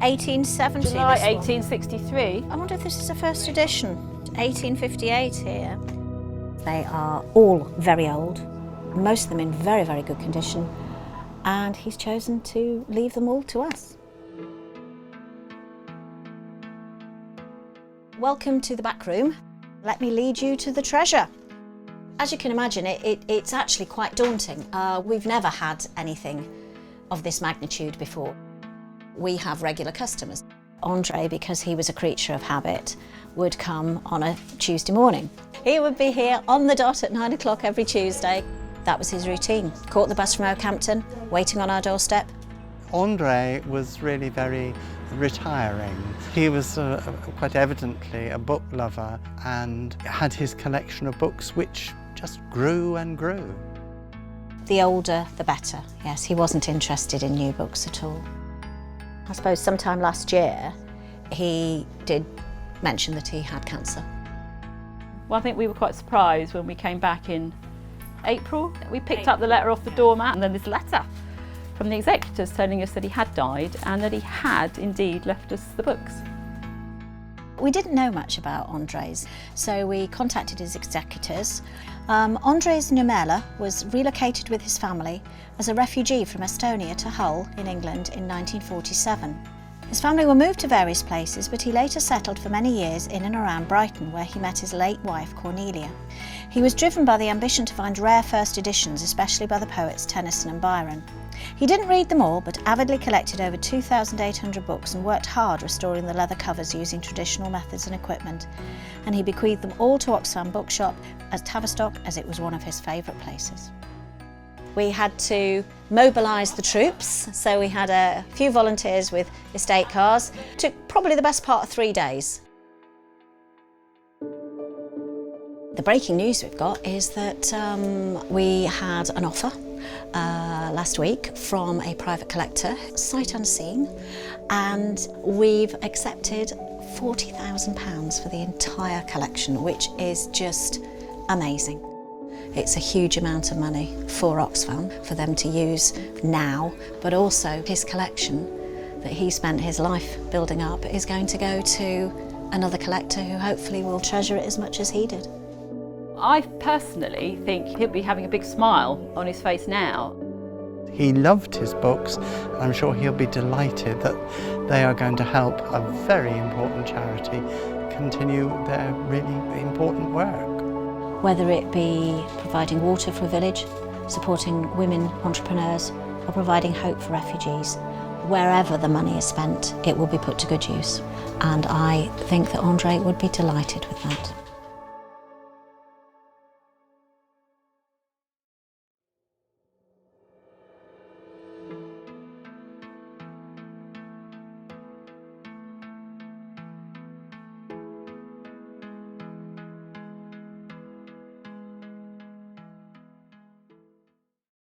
1870. July 1863. I wonder if this is a first edition. 1858 here. They are all very old, most of them in very, very good condition, and he's chosen to leave them all to us. Welcome to the back room. Let me lead you to the treasure. As you can imagine, it's actually quite daunting. We've never had anything of this magnitude before. We have regular customers. Andre, because he was a creature of habit, would come on a Tuesday morning. He would be here on the dot at 9 o'clock every Tuesday. That was his routine. Caught the bus from Oakhampton, waiting on our doorstep. Andre was really very retiring. He was quite evidently a book lover and had his collection of books which just grew and grew. The older, the better. Yes, he wasn't interested in new books at all. I suppose sometime last year, he did mention that he had cancer. Well, I think we were quite surprised when we came back in April. We picked up the letter off the doormat and then this letter from the executors telling us that he had died and that he had indeed left us the books. We didn't know much about Andres, so we contacted his executors. Andres Numela was relocated with his family as a refugee from Estonia to Hull in England in 1947. His family were moved to various places, but he later settled for many years in and around Brighton, where he met his late wife Cornelia. He was driven by the ambition to find rare first editions, especially by the poets Tennyson and Byron. He didn't read them all, but avidly collected over 2,800 books and worked hard restoring the leather covers using traditional methods and equipment. And he bequeathed them all to Oxfam Bookshop at Tavistock, as it was one of his favourite places. We had to mobilise the troops, so we had a few volunteers with estate cars. It took probably the best part of 3 days. The breaking news we've got is that we had an offer last week from a private collector, sight unseen, and we've accepted £40,000 for the entire collection, which is just amazing. It's a huge amount of money for Oxfam, for them to use now, but also his collection that he spent his life building up is going to go to another collector who hopefully will treasure it as much as he did. I personally think he'll be having a big smile on his face now. He loved his books, and I'm sure he'll be delighted that they are going to help a very important charity continue their really important work. Whether it be providing water for a village, supporting women entrepreneurs, or providing hope for refugees, wherever the money is spent, it will be put to good use. And I think that Andre would be delighted with that.